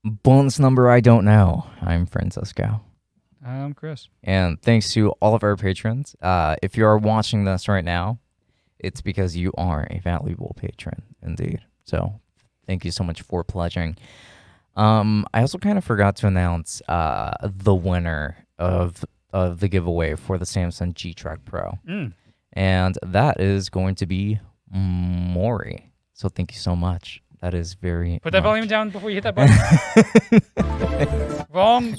Bonus number I don't know. I'm Francisco. I'm Chris. And thanks to all of our patrons. If you are watching this right now, it's because you are a valuable patron indeed. So thank you so much for pledging. I also kind of forgot to announce the winner of the giveaway for the Samsung G-Track Pro. And that is going to be Maury. So thank you so much. That is very Put that volume down before you hit that button. Wrong.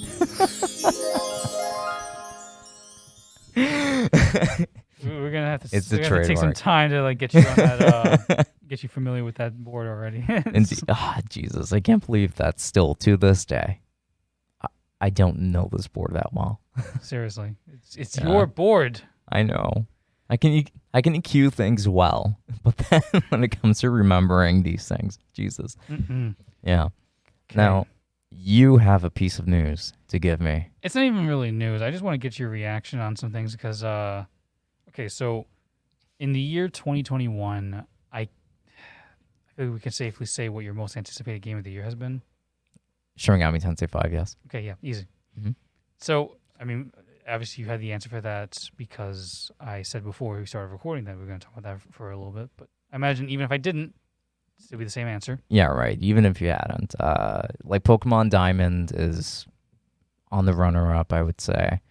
We're gonna have to. It's a we're gonna have to take some trademark. time to get you on that. Get you familiar with that board already. Jesus, I can't believe that still to this day. I don't know this board that well. Seriously, it's your board. I know. I can EQ things well, but then when it comes to remembering these things, Jesus. Yeah. Okay. Now, you have a piece of news to give me. It's not even really news. I just want to get your reaction on some things because, okay, so in the year 2021, I feel like we can safely say what your most anticipated game of the year has been. Shin Megami Tensei 5, yes. Okay, yeah, easy. Mm-hmm. So, I mean, obviously you had the answer for that because I said before we started recording that we were going to talk about that for a little bit. But I imagine even if I didn't, it'd be the same answer. Yeah, right. Even if you hadn't. Like Pokemon Diamond is on the runner-up, I would say.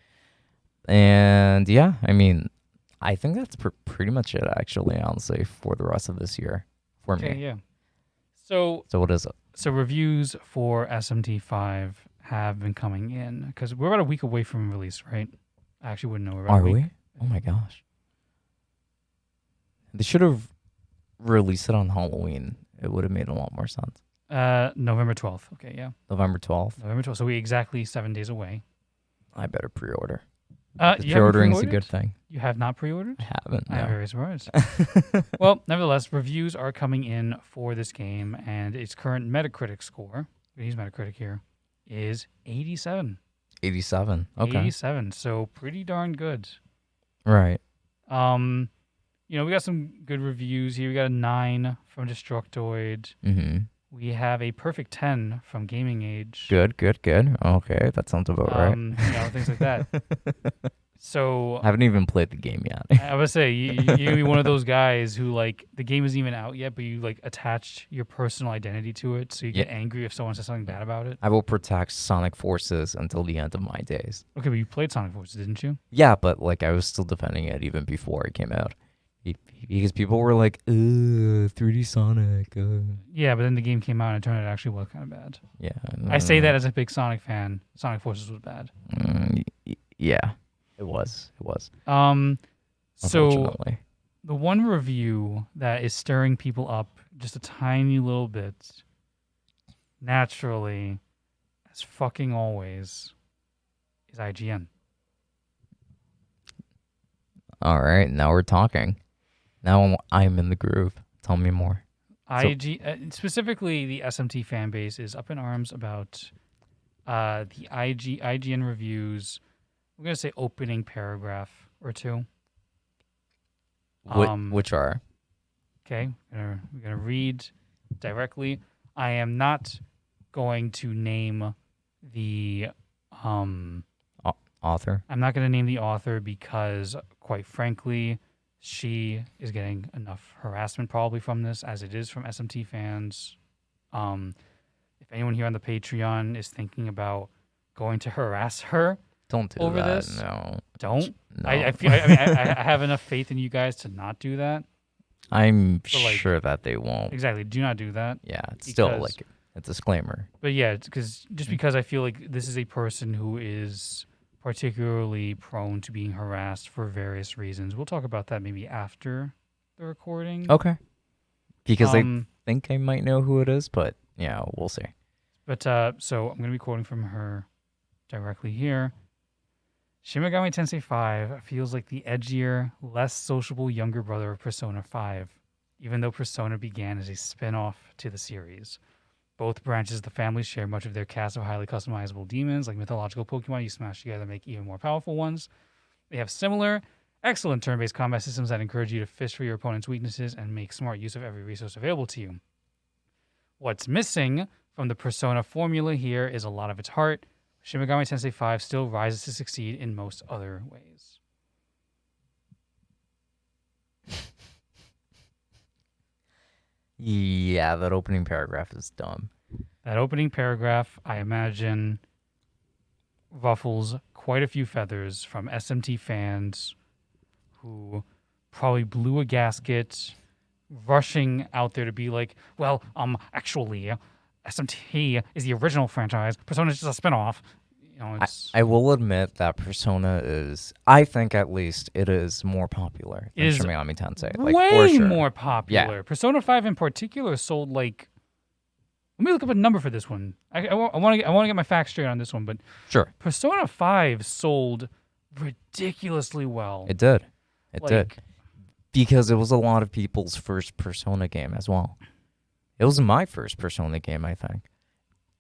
And yeah, I mean, I think that's pretty much it, actually, honestly, for the rest of this year for me. Okay, yeah. So what is it? So reviews for SMT5 have been coming in because we're about a week away from release, right? I actually wouldn't know. We're about Are a week. we? Oh my gosh. They should have released it on Halloween. It would have made a lot more sense. November 12th. Okay, yeah. November 12th. November 12th. So we're exactly 7 days away. I better pre-order. You Pre-ordering is a good thing. You have not pre-ordered? I haven't. No. I'm very surprised. Well, nevertheless, reviews are coming in for this game, and its current Metacritic score, we use Metacritic here, is 87. 87. Okay. 87. So pretty darn good. Right. You know, we got some good reviews here. We got a 9 from Destructoid. Mm-hmm. We have a perfect 10 from Gaming Age. Good. Okay, that sounds about right. You know, things like that. So I haven't even played the game yet. I would say you're one of those guys who, like, the game isn't even out yet, but you, like, attach your personal identity to it, so you get angry if someone says something bad about it. I will protect Sonic Forces until the end of my days. Okay, but you played Sonic Forces, didn't you? Yeah, but, like, I was still defending it even before it came out. Because people were like, 3D Sonic. Yeah, but then the game came out and it turned out it actually was kind of bad. Yeah. I say that as a big Sonic fan. Sonic Forces was bad. Yeah, it was. So the one review that is stirring people up just a tiny little bit, naturally, as fucking always, is IGN. All right, now we're talking. Now I'm in the groove. Tell me more. Specifically, the SMT fan base is up in arms about the IGN reviews. We're going to say opening paragraph or two. Which are? Okay, we're going to read directly. I am not going to name the author. I'm not going to name the author because, quite frankly, she is getting enough harassment probably from this, as it is from SMT fans. If anyone here on the Patreon is thinking about going to harass her, don't do over that. this, no, don't. No. I feel. I mean, I have enough faith in you guys to not do that. I'm sure that they won't. Exactly. Do not do that. Yeah, it's still like a disclaimer. But yeah, because I feel like this is a person who is particularly prone to being harassed for various reasons. We'll talk about that maybe after the recording. Okay. Because I think I might know who it is, but yeah, we'll see. But so I'm going to be quoting from her directly here. Shin Megami Tensei 5 feels like the edgier, less sociable younger brother of Persona 5, even though Persona began as a spin-off to the series. Both branches of the family share much of their cast of highly customizable demons, like mythological Pokemon you smash together to make even more powerful ones. They have similar, excellent turn-based combat systems that encourage you to fish for your opponent's weaknesses and make smart use of every resource available to you. What's missing from the Persona formula here is a lot of its heart. Shin Megami Tensei 5 still rises to succeed in most other ways. Yeah, that opening paragraph is dumb. That opening paragraph, I imagine, ruffles quite a few feathers from SMT fans who probably blew a gasket, rushing out there to be like, well, actually, SMT is the original franchise. Persona is just a spinoff. You know, it's I will admit that Persona is, I think at least, it is more popular than Shin Megami Tensei. Like, way for sure. more popular. Yeah. Persona 5 in particular sold like. Let me look up a number for this one. I want to get my facts straight on this one, but Sure. Persona 5 sold ridiculously well. It did. It Like, did. Because it was a lot of people's first Persona game as well. It was my first Persona game, I think.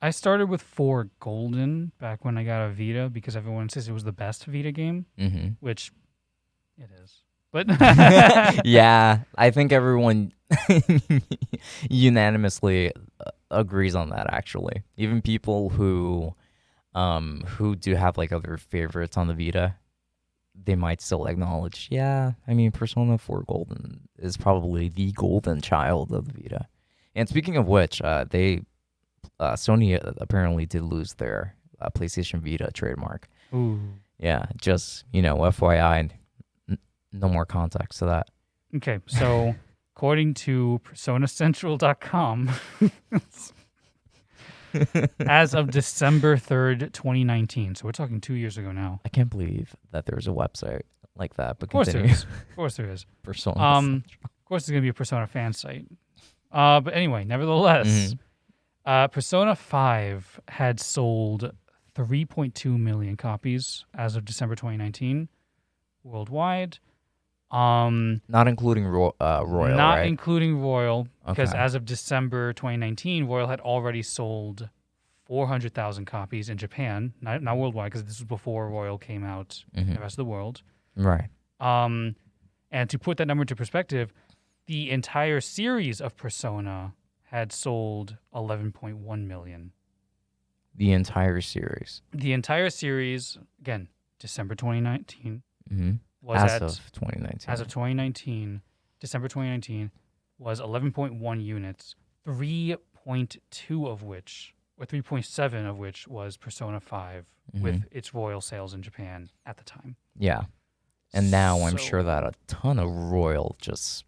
I started with 4 Golden back when I got a Vita because everyone says it was the best Vita game, which it is. But yeah, I think everyone unanimously agrees on that. Actually, even people who do have like other favorites on the Vita, they might still acknowledge. Yeah, I mean, Persona 4 Golden is probably the golden child of the Vita. And speaking of which, Sony apparently did lose their PlayStation Vita trademark. ooh. Yeah, just FYI. No more context to that. Okay, so according to PersonaCentral.com, as of December 3rd, 2019, so we're talking 2 years ago now. I can't believe that there's a website like that. But Of course continue. there is. Of course there is. Persona. Of course it's going to be a Persona fan site. But anyway, nevertheless, Persona 5 had sold 3.2 million copies as of December 2019 worldwide. Not including Royal, not right? including Royal, because Okay. as of December 2019, Royal had already sold 400,000 copies in Japan, not worldwide, because this was before Royal came out in the rest of the world. Right. And to put that number into perspective, the entire series of Persona had sold 11.1 million. The entire series. The entire series, again, December 2019, was As at of 2019. As of 2019, December 2019, was 11.1 units, 3.2 of which, or 3.7 of which was Persona 5 with its Royal sales in Japan at the time. Yeah. And now I'm So- sure that a ton of Royal just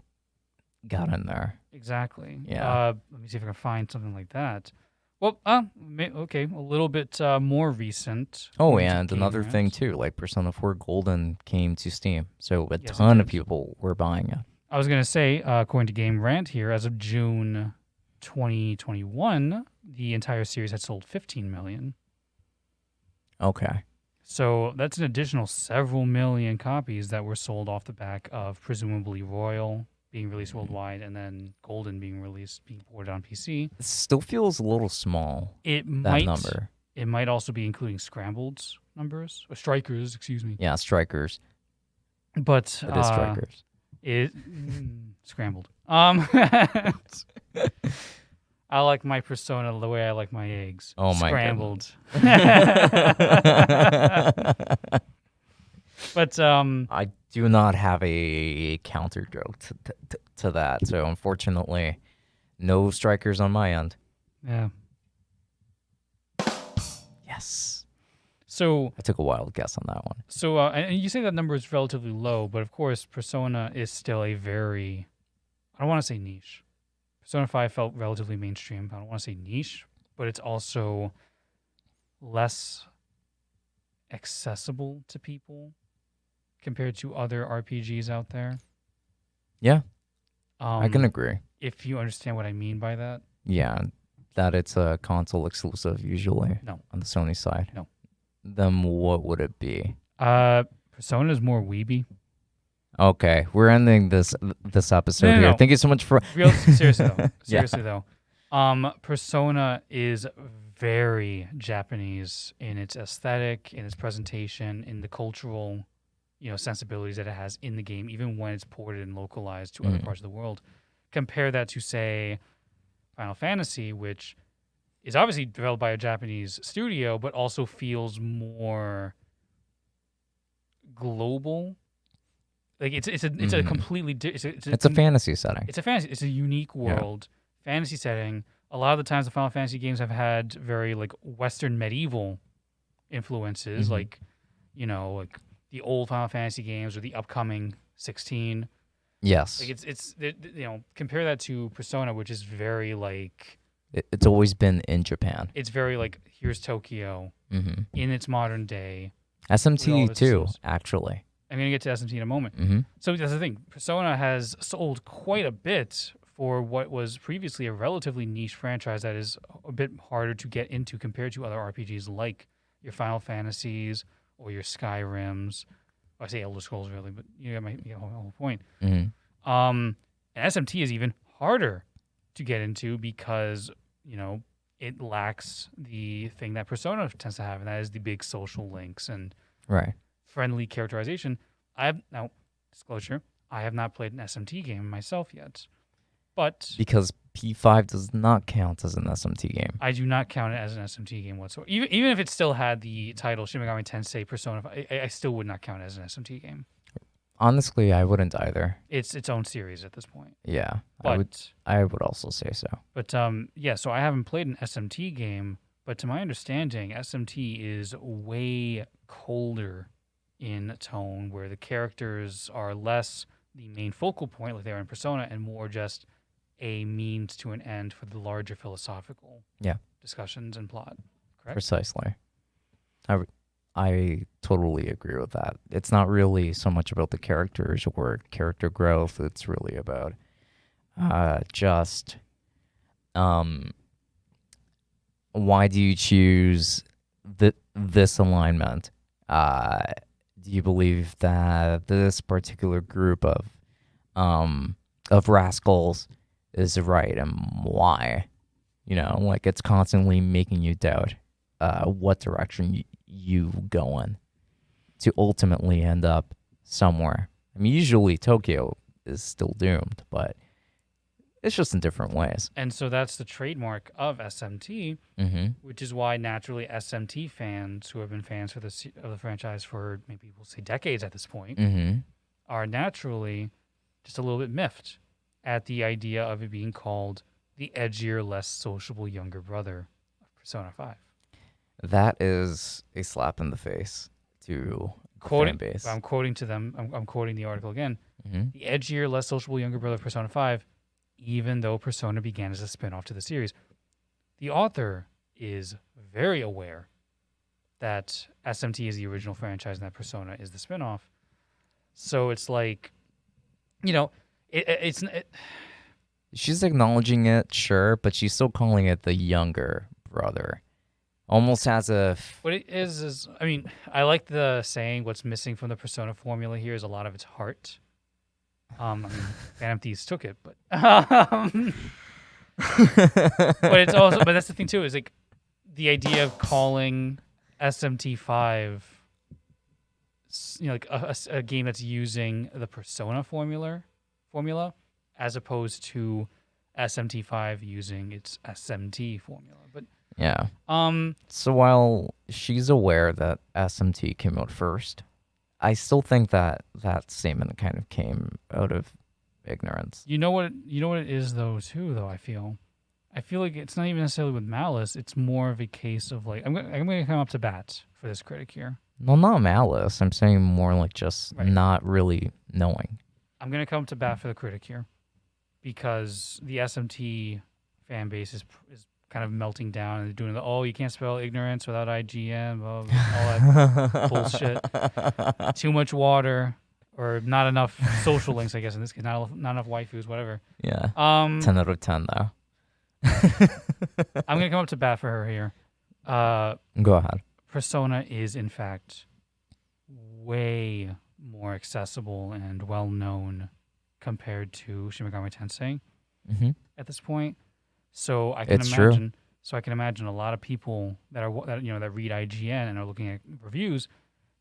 got in there. Exactly. Yeah. Let me see if I can find something like that. Well, okay, a little bit more recent. Oh, according to and another Game thing Rant. too, like Persona 4 Golden came to Steam, so a Yes, it ton of did. people were buying it. I was going to say, according to Game Rant here, as of June 2021, the entire series had sold 15 million. Okay. So that's an additional several million copies that were sold off the back of presumably Royal being released worldwide and then Golden being ported on PC. It still feels a little small, It that number. It might also be including Scrambled's numbers, or Strikers, excuse me. Yeah, Strikers. But It is Strikers. Scrambled. I like my Persona the way I like my eggs. Oh my Scrambled. But I do not have a counter joke to that, so unfortunately, no Strikers on my end. yeah. Yes. So I took a wild guess on that one. and you say that number is relatively low, but of course, Persona is still a very, I don't want to say niche. Persona 5 felt relatively mainstream. I don't want to say niche, but it's also less accessible to people compared to other RPGs out there. Yeah, I can agree. If you understand what I mean by that. Yeah, that it's a console exclusive usually. No. On the Sony side. No. Then what would it be? Persona is more weeby. Okay, we're ending this episode No. here. Thank you so much for. Seriously though. Yeah. Seriously though. Persona is very Japanese in its aesthetic, in its presentation, in the cultural, sensibilities that it has in the game, even when it's ported and localized to other parts of the world. Compare that to, say, Final Fantasy, which is obviously developed by a Japanese studio, but also feels more global. Like it's a completely It's a fantasy setting. it's a fantasy. It's a unique world, fantasy setting. A lot of the times, the Final Fantasy games have had very like Western medieval influences, like like the old Final Fantasy games or the upcoming 16. Yes. Like it's compare that to Persona, which is very like It's always been in Japan. it's very like here's Tokyo Mm-hmm. in its modern day. SMT too, actually. I'm gonna get to SMT in a moment. Mm-hmm. So that's the thing. Persona has sold quite a bit for what was previously a relatively niche franchise that is a bit harder to get into compared to other RPGs like your Final Fantasies or your Skyrims. I say Elder Scrolls really, but you get my whole point. Mm-hmm. And SMT is even harder to get into because it lacks the thing that Persona tends to have, and that is the big social links and Right. friendly characterization. Disclosure, I have not played an SMT game myself yet, but Because P5 does not count as an SMT game. I do not count it as an SMT game whatsoever. Even if it still had the title Shin Megami Tensei Persona, I still would not count it as an SMT game. Honestly, I wouldn't either. It's its own series at this point. Yeah, But I would also say so. But yeah, so I haven't played an SMT game, but to my understanding, SMT is way colder in tone, where the characters are less the main focal point like they are in Persona and more just a means to an end for the larger philosophical discussions and plot. Correct? Precisely. I totally agree with that. It's not really so much about the characters or character growth. It's really about just why do you choose this alignment? Do you believe that this particular group of rascals is right, and why? Like it's constantly making you doubt what direction you go in to ultimately end up somewhere. I mean, usually Tokyo is still doomed, but it's just in different ways. And so that's the trademark of SMT, which is why naturally SMT fans who have been fans of the franchise for maybe we'll say decades at this point are naturally just a little bit miffed at the idea of it being called the edgier, less sociable younger brother of Persona 5. That is a slap in the face to the fan base. I'm quoting to them. I'm quoting the article again. The edgier, less sociable younger brother of Persona 5, even though Persona began as a spin-off to the series. The author is very aware that SMT is the original franchise and that Persona is the spin-off. So it's like, She's acknowledging it, sure, but she's still calling it the younger brother. Almost as if... What it is, I mean, I like the saying, what's missing from the Persona formula here is a lot of its heart. I mean, Phantom Thieves took it, but... but it's also... But that's the thing, too, is like the idea of calling SMT5, like a game that's using the Persona formula, as opposed to SMT5 using its SMT formula. But yeah. So while she's aware that SMT came out first, I still think that statement kind of came out of ignorance. You know what it is though too. I feel like it's not even necessarily with malice. It's more of a case of like I'm going to come up to bat for this critic here. Well, not malice. I'm saying more like just not really knowing. I'm going to come to bat for the critic here because the SMT fan base is kind of melting down and they're doing you can't spell ignorance without IGN, all that bullshit. Too much water or not enough social links, I guess in this case, not enough waifus, whatever. Yeah. 10 out of 10 though. I'm gonna come up to bat for her here. Go ahead. Persona is in fact way more accessible and well known compared to Shin Megami Tensei at this point. So I can imagine. True. So I can imagine a lot of people that read IGN and are looking at reviews.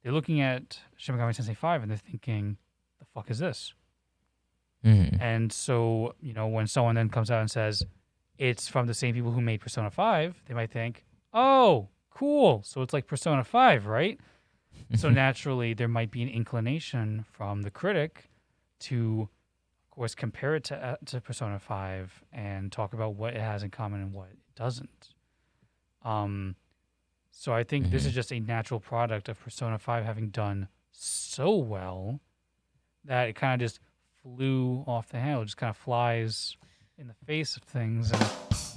They're looking at Shin Megami Tensei 5 and they're thinking, "The fuck is this?" And so when someone then comes out and says, it's from the same people who made Persona 5, they might think, oh, cool. So it's like Persona 5, right? So naturally, there might be an inclination from the critic to, of course, compare it to Persona 5 and talk about what it has in common and what it doesn't. So I think this is just a natural product of Persona 5 having done so well that it kind of just flew off the handle, just kind of flies in the face of things. And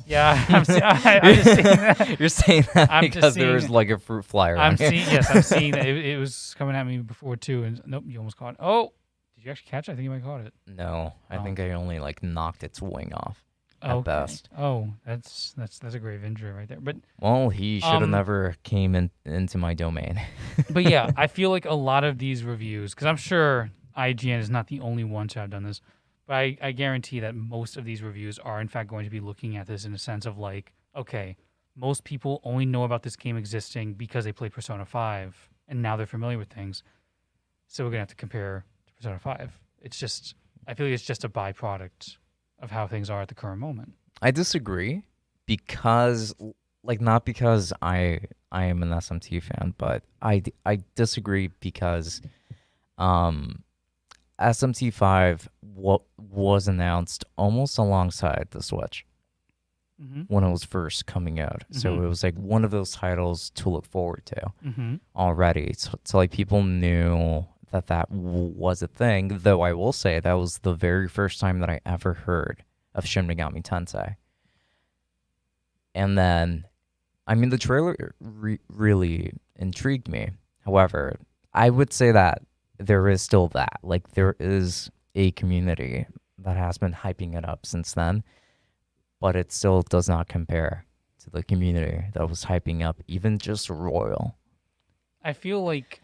yeah, I'm just seeing that. You're saying that I'm just because there was seeing- like a fruit fly around I'm here. seeing, yes, I'm seeing that it was coming at me before too, and nope, you almost caught it. Oh, did you actually catch it? I think you might have caught it. No, I Oh. think I only like knocked its wing off at Okay. best. Oh, that's a grave injury right there. But Well, he should have Um, never came into my domain. but yeah, I feel like a lot of these reviews, because I'm sure IGN is not the only one to have done this, but I guarantee that most of these reviews are in fact going to be looking at this in a sense of like, okay, most people only know about this game existing because they played Persona 5 and now they're familiar with things. So we're going to have to compare to Persona 5. It's just, I feel like it's just a byproduct of how things are at the current moment. I disagree because, like, not because I am an SMT fan, but I disagree because SMT 5 was announced almost alongside the Switch when it was first coming out. So it was like one of those titles to look forward to already. So like people knew that was a thing, though I will say that was the very first time that I ever heard of Shin Megami Tensei. And then, I mean, the trailer really intrigued me. However, I would say that there is still that. Like, there is a community that has been hyping it up since then, but it still does not compare to the community that was hyping up even just Royal. I feel like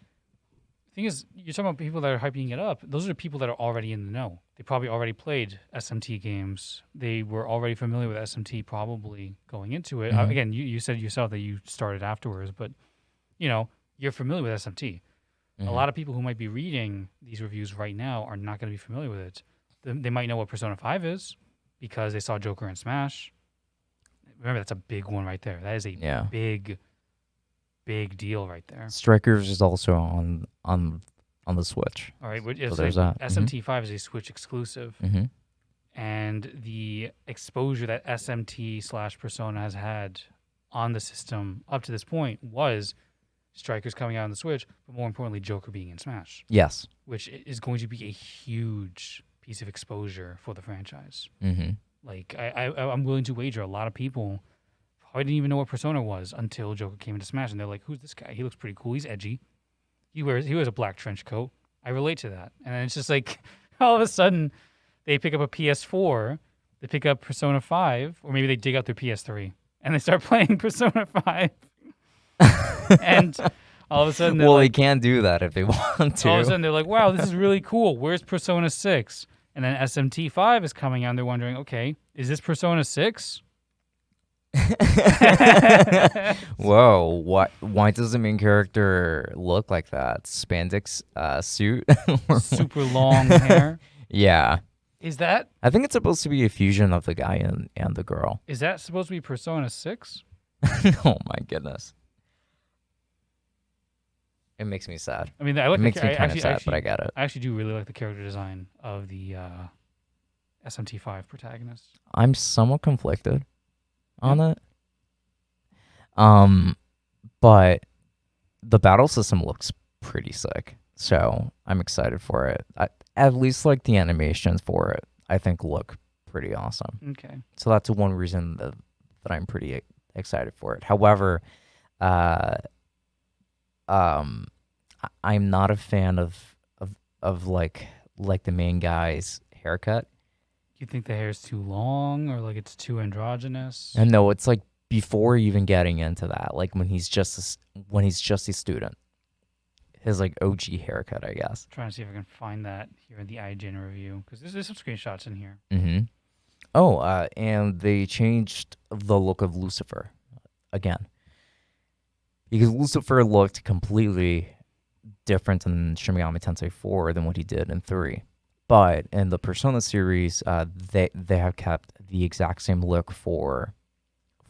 the thing is, you're talking about people that are hyping it up. Those are people that are already in the know. They probably already played SMT games. They were already familiar with SMT probably going into it. Again, you said yourself that you started afterwards, but you're familiar with SMT. A lot of people who might be reading these reviews right now are not going to be familiar with it. They might know what Persona 5 is because they saw Joker and Smash. Remember, that's a big one right there. That is a big deal right there. Strikers is also on the Switch. All right, So there's that. SMT5 is a Switch exclusive, and the exposure that SMT/Persona has had on the system up to this point was Strikers coming out on the Switch, but more importantly, Joker being in Smash. Yes. Which is going to be a huge piece of exposure for the franchise. Like, I'm willing to wager a lot of people probably didn't even know what Persona was until Joker came into Smash, and they're like, "Who's this guy? He looks pretty cool. He's edgy. He wears a black trench coat. I relate to that." And then it's just like, all of a sudden, they pick up a PS4, they pick up Persona 5, or maybe they dig out their PS3 and they start playing Persona 5. And all of a sudden, Well, they can do that if they want to. all of a sudden they're like, "Wow, this is really cool. Where's Persona 6?" And then SMT5 is coming out, and they're wondering, "Okay, is this Persona 6?" Whoa! Why does the main character look like that? Spandex suit? Super long hair. Yeah, Is that I think it's supposed to be a fusion of the guy and the girl. supposed to be Persona 6? Oh my goodness! It makes me sad. I mean, I like It makes the, me kind of sad, actually, but I get it. I actually do really like the character design of the SMT5 protagonist. I'm somewhat conflicted on it. But the battle system looks pretty sick, so I'm excited for it. At least like the animations for it, I think look pretty awesome. Okay. So that's one reason that I'm pretty excited for it. However, I'm not a fan of like the main guy's haircut. Do you think the hair is too long or like it's too androgynous? And no, it's like before even getting into that, like when he's just a student, his like OG haircut, I guess. Trying to see if I can find that here in the IGN review because there's some screenshots in here. Oh, and they changed the look of Lucifer again because Lucifer looked completely different in Shin Megami Tensei 4 than what he did in 3. But in the Persona series, they have kept the exact same look for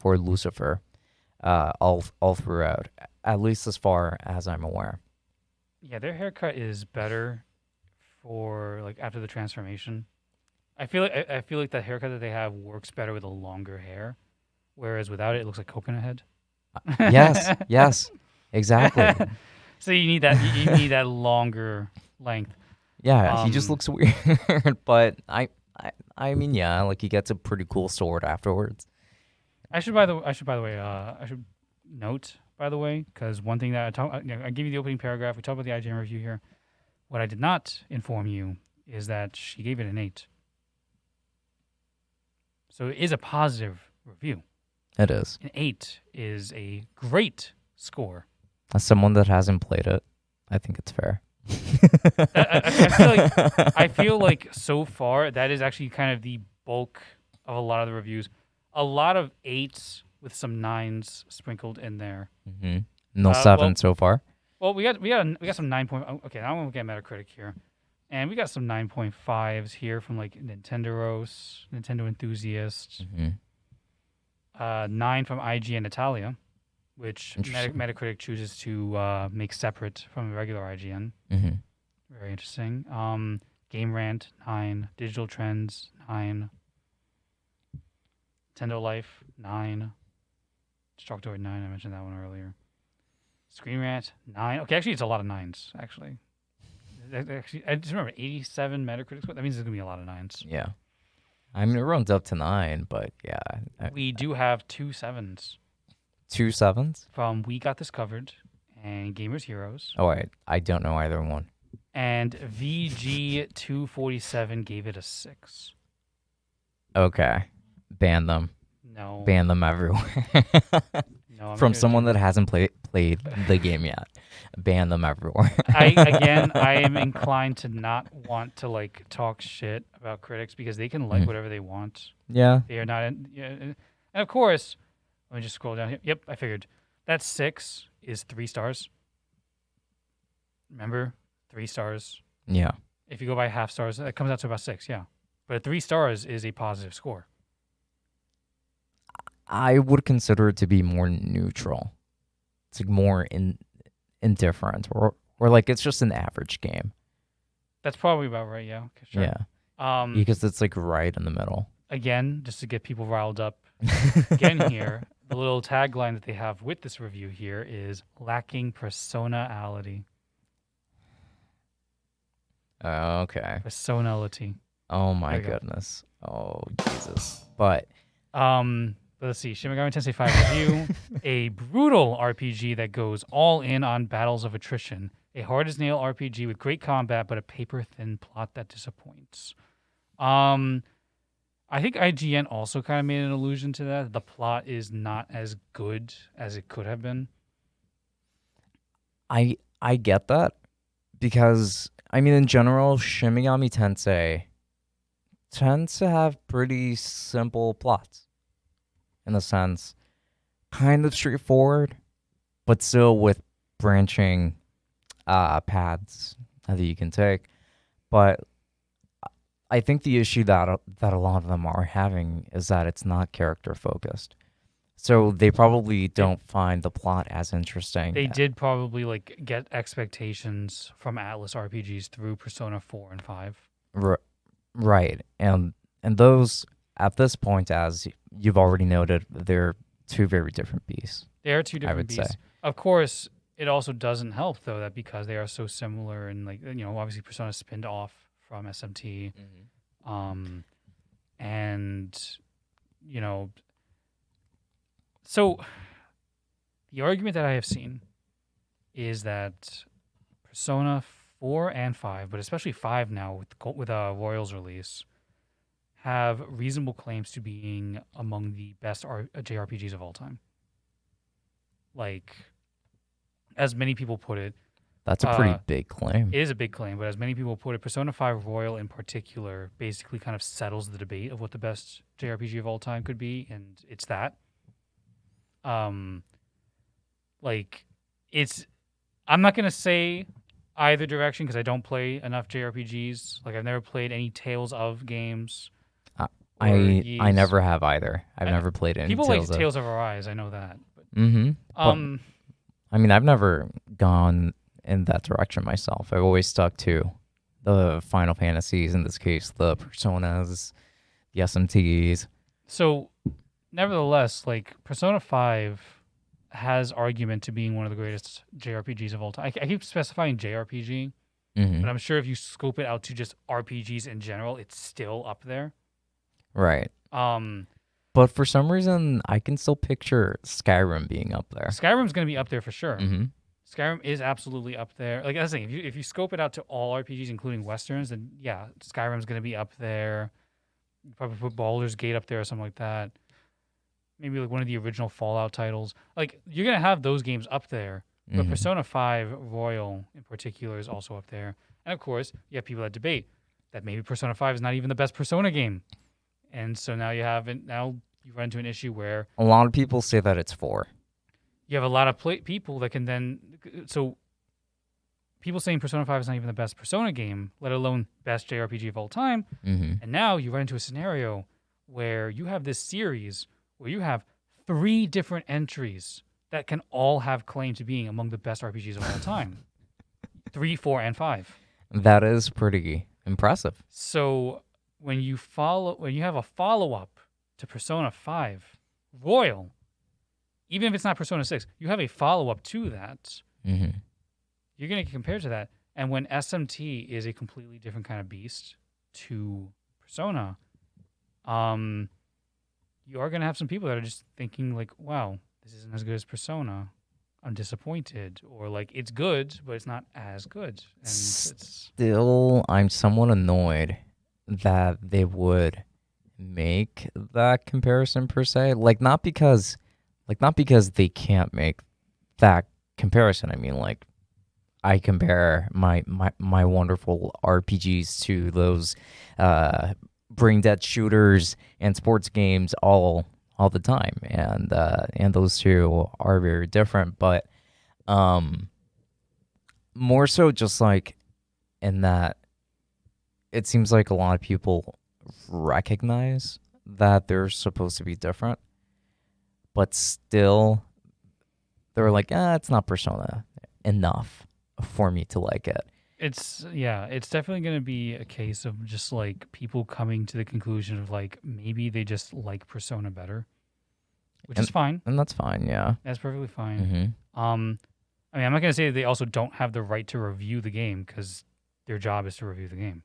Lucifer, all throughout, at least as far as I'm aware. Yeah, their haircut is better for like after the transformation. I feel like the haircut that they have works better with a longer hair, whereas without it, it looks like coconut head. Yes, yes, exactly. So you need that you need that longer length. Yeah, he just Um, looks weird, but I mean, yeah, like he gets a pretty cool sword afterwards. I should note by the way because one thing that I give you the opening paragraph. We talked about the IGN review here. What I did not inform you is that she gave it an 8. So it is a positive review. It is. An 8 is a great score. As someone that hasn't played it, I think it's fair. I feel like so far that is actually kind of the bulk of a lot of the reviews. A lot of 8s with some 9s sprinkled in there. Mm-hmm. No seven so far. Well, we got some 9 point. Okay, now I'm gonna get Metacritic here, and we got some 9.5s here from like Nintendo Enthusiast. Mm-hmm. 9 from IGN Italia, which Interesting. Metacritic chooses to make separate from regular IGN. Mm-hmm. Very interesting. Game Rant 9, Digital Trends 9, Nintendo Life 9, Destructoid 9. I mentioned that one earlier. Screen Rant 9. Okay, actually, it's a lot of 9s. Actually, I just remember 87 Metacritic score. That means there's gonna be a lot of 9s. Yeah. I mean, it runs up to 9, but yeah. We do have 2 7s 2 sevens? from We Got This Covered and Gamers Heroes. Oh, I don't know either one. And VG247 gave it a 6. Okay. Ban them. No. Ban them everywhere. No. From someone that hasn't played the game yet. Ban them everywhere. I am inclined to not want to like talk shit about critics because they can like whatever they want. Yeah. They are not and of course, let me just scroll down here. Yep, I figured. That 6 is 3 stars. Remember? 3 stars. Yeah. If you go by half stars, that comes out to about 6, yeah. But 3 stars is a positive score. I would consider it to be more neutral. It's like more indifferent, or like it's just an average game. That's probably about right, yeah. Okay, sure. Yeah. Because it's like right in the middle. Again, just to get people riled up again here, the little tagline that they have with this review here is lacking personality. Okay. Personality. Oh my There you go. goodness. Oh Jesus. But let's see. Shin Megami Tensei 5 review. A brutal RPG that goes all in on battles of attrition. A hard as nail RPG with great combat, but a paper thin plot that disappoints. I think IGN also kind of made an allusion to that. The plot is not as good as it could have been. I get that because I mean in general Shin Megami Tensei tends to have pretty simple plots. In a sense, kind of straightforward, but still with branching paths that you can take. But I think the issue that a lot of them are having is that it's not character focused. So they probably don't find the plot as interesting. They did probably like get expectations from Atlas RPGs through Persona 4 and 5. Right. And those at this point, as you've already noted, they're two very different beasts. They are two different I would beasts. say. Of course, it also doesn't help though that because they are so similar and like obviously Persona spinned off from SMT, and so the argument that I have seen is that Persona 4 and 5, but especially 5 now with Royal's release, have reasonable claims to being among the best JRPGs of all time. Like, as many people put it, That's a pretty big claim. it is a big claim, but as many people put it, Persona 5 Royal in particular basically kind of settles the debate of what the best JRPG of all time could be, and it's that. I'm not gonna say either direction because I don't play enough JRPGs. Like I've never played any Tales of games I or I Ys. never have either. I've I, never played any people like Tales of. Tales of Arise. I know that. But, But um, I mean, I've never gone in that direction myself. I've always stuck to the Final Fantasies, in this case, the Personas, the SMTs. so nevertheless, like Persona 5 has argument to being one of the greatest JRPGs of all time. I keep specifying JRPG, Hmm. but I'm sure if you scope it out to just RPGs in general, it's still up there. Right. Um, But for some reason, I can still picture Skyrim being up there. Skyrim's going to be up there for sure. Hmm. Skyrim is absolutely up there. Like that's the thing. If you scope it out to all RPGs, including westerns, then yeah, Skyrim's going to be up there. You probably put Baldur's Gate up there or something like that. Maybe like one of the original Fallout titles. Like you're going to have those games up there. But Hmm. Persona 5 Royal in particular is also up there. And of course, you have people that debate that maybe Persona 5 is not even the best Persona game. And so now you run into an issue where A lot of people say that it's 4. you have a lot of people that can then. So people saying Persona 5 is not even the best Persona game, let alone best JRPG of all time. Hmm. And now you run into a scenario where you have this series where you have 3 different entries that can all have claim to being among the best RPGs of all time. 3, 4, and 5. That is pretty impressive. So when you have a follow-up to Persona 5 Royal, even if it's not Persona 6, you have a follow-up to that. Hmm. You're going to get compared to that. And when SMT is a completely different kind of beast to Persona, you are going to have some people that are just thinking like, wow, this isn't as good as Persona. I'm disappointed. Or like, it's good, but it's not as good. And it's Still, I'm somewhat annoyed that they would make that comparison per se. Not because they can't make that comparison. I mean, like, I compare my wonderful RPGs to those brain dead shooters and sports games all the time, and those two are very different. But more so, just like in that, it seems like a lot of people recognize that they're supposed to be different, but still they're like, it's not Persona enough for me to like it. it's definitely going to be a case of just like people coming to the conclusion of like maybe they just like Persona better, which is fine. And that's fine, yeah. That's perfectly fine. Mm-hmm. I mean, I'm not going to say that they also don't have the right to review the game because their job is to review the game.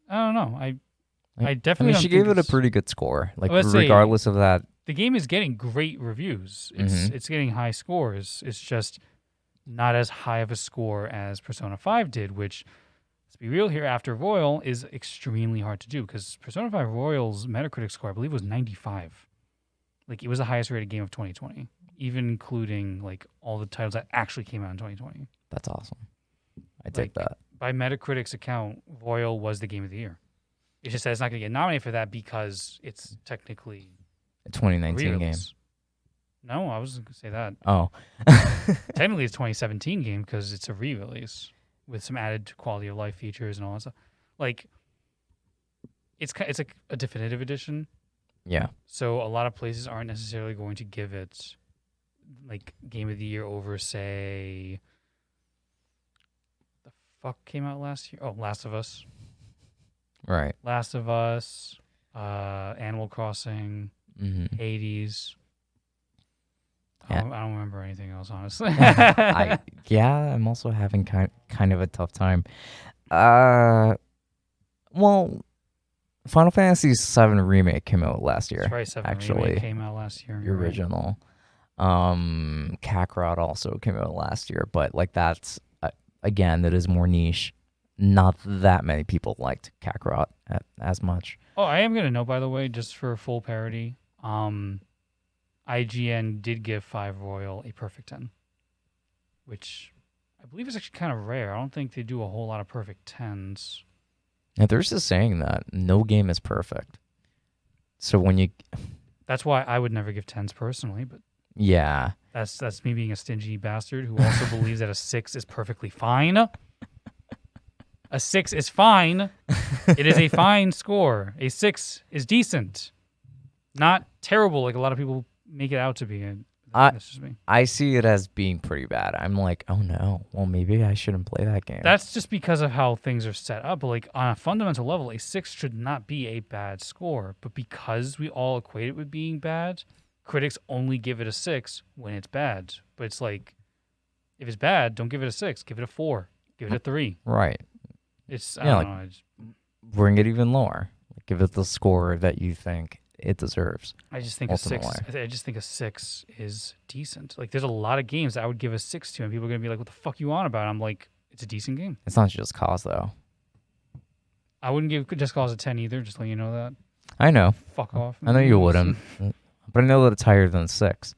I don't know. I definitely. I mean, she gave it a pretty good score. Like, Let's say- regardless of that. The game is getting great reviews. It's getting high scores. It's just not as high of a score as Persona 5 did, which, let's be real here, after Royal is extremely hard to do because Persona 5 Royal's Metacritic score, I believe, was 95. Like, it was the highest rated game of 2020, even including like all the titles that actually came out in 2020. That's awesome. I take that. By Metacritic's account, Royal was the game of the year. It's just that it's not going to get nominated for that because it's technically A 2019 game. re-release. No, I wasn't going to say that. Oh. Technically, it's a 2017 game because it's a re-release with some added quality of life features and all that stuff. Like, it's like a definitive edition. Yeah. So a lot of places aren't necessarily going to give it like game of the year over, say, the fuck came out last year? Oh, Last of Us. Right. Last of Us, Animal Crossing, Mm-hmm. Hades. I don't remember anything else, honestly. I'm also having kind of a tough time. Well, Final Fantasy VII Remake came out last year. That's right, 7 actually. Remake came out last year. The You're right. original. Kakarot also came out last year, but like that's again, that is more niche. Not that many people liked Kakarot as much. Oh, I am going to note, by the way, just for full parody, IGN did give 5 Royal a perfect 10, which I believe is actually kind of rare. I don't think they do a whole lot of perfect 10s. Now, there's a saying that no game is perfect. So when you... That's why I would never give 10s personally, but Yeah. That's me being a stingy bastard who also believes that a 6 is perfectly fine. A 6 is fine. It is a fine score. A 6 is decent. Not terrible like a lot of people make it out to be. That's just me. I see it as being pretty bad. I'm like, oh no, well maybe I shouldn't play that game. That's just because of how things are set up. But like on a fundamental level, a 6 should not be a bad score. But because we all equate it with being bad, critics only give it a 6 when it's bad. But it's like, if it's bad, don't give it a 6. Give it a 4. Give it a 3. Right. It's Yeah, I don't know. Bring it even lower. Give it the score that you think it deserves. I just think ultimately. a 6. I just think a 6 is decent. Like, there's a lot of games that I would give a 6 to, and people are gonna be like, "What the fuck you on about?" I'm like, it's a decent game. It's not just Cause though. I wouldn't give Just Cause a 10 either. Just letting you know that. I know. Fuck off. I know you wouldn't, but I know that it's higher than 6.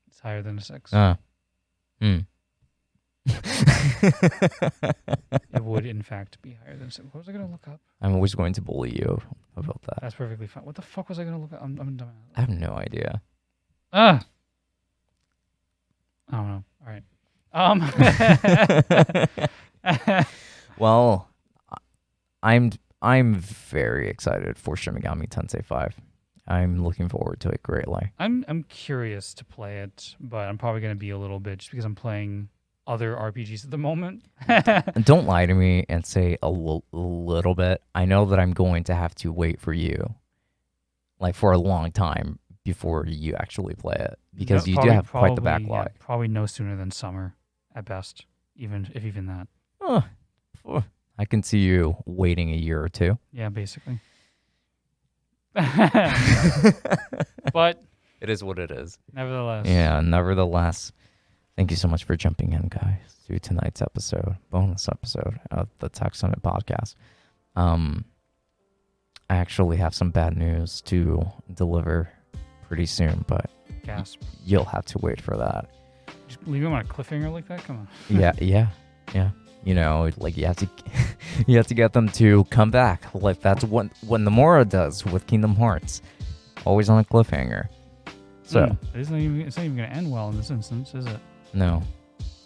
It's higher than a 6. It would, in fact, be higher than 6. What was I gonna look up? I'm always going to bully you about that. That's perfectly fine. What the fuck was I gonna look up? I'm dumb. I have no idea. I don't know. All right. Well, I'm very excited for Shin Megami Tensei 5. I'm looking forward to it greatly. I'm curious to play it, but I'm probably gonna be a little bit just because I'm playing other RPGs at the moment. And don't lie to me and say a little bit. I know that I'm going to have to wait for you, like for a long time before you actually play it, because you do have quite the backlog. Yeah, probably no sooner than summer at best, even that. I can see you waiting a year or two. Yeah, basically. But it is what it is. Nevertheless. Yeah, nevertheless. Thank you so much for jumping in, guys, to tonight's bonus episode of the Tech Summit podcast. I actually have some bad news to deliver pretty soon, but Gasp. You'll have to wait for that. Just leave him on a cliffhanger like that? Come on. Yeah. You know, like you have to get them to come back. Like that's what Nomura does with Kingdom Hearts. Always on a cliffhanger. So it's not even going to end well in this instance, is it? No,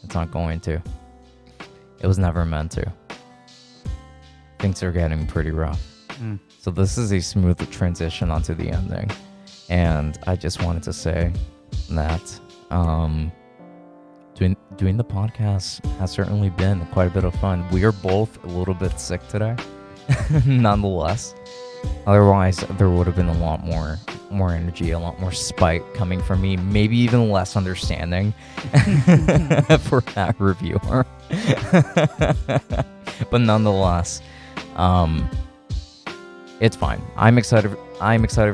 it's not going to. It was never meant to. Things are getting pretty rough. So this is a smooth transition onto the ending. And I just wanted to say that doing the podcast has certainly been quite a bit of fun. We are both a little bit sick today, nonetheless. Otherwise, there would have been a lot more energy, a lot more spite coming from me, maybe even less understanding for that reviewer. But nonetheless, it's fine. I'm excited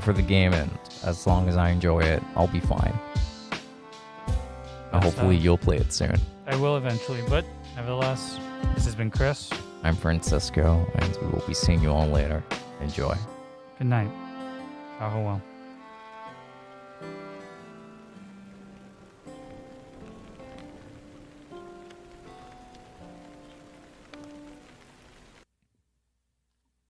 for the game, and as long as I enjoy it, I'll be fine. Hopefully you'll play it soon. I will eventually, but nevertheless, this has been Chris. I'm Francisco, and we will be seeing you all later. Enjoy. Good night. Ciao well.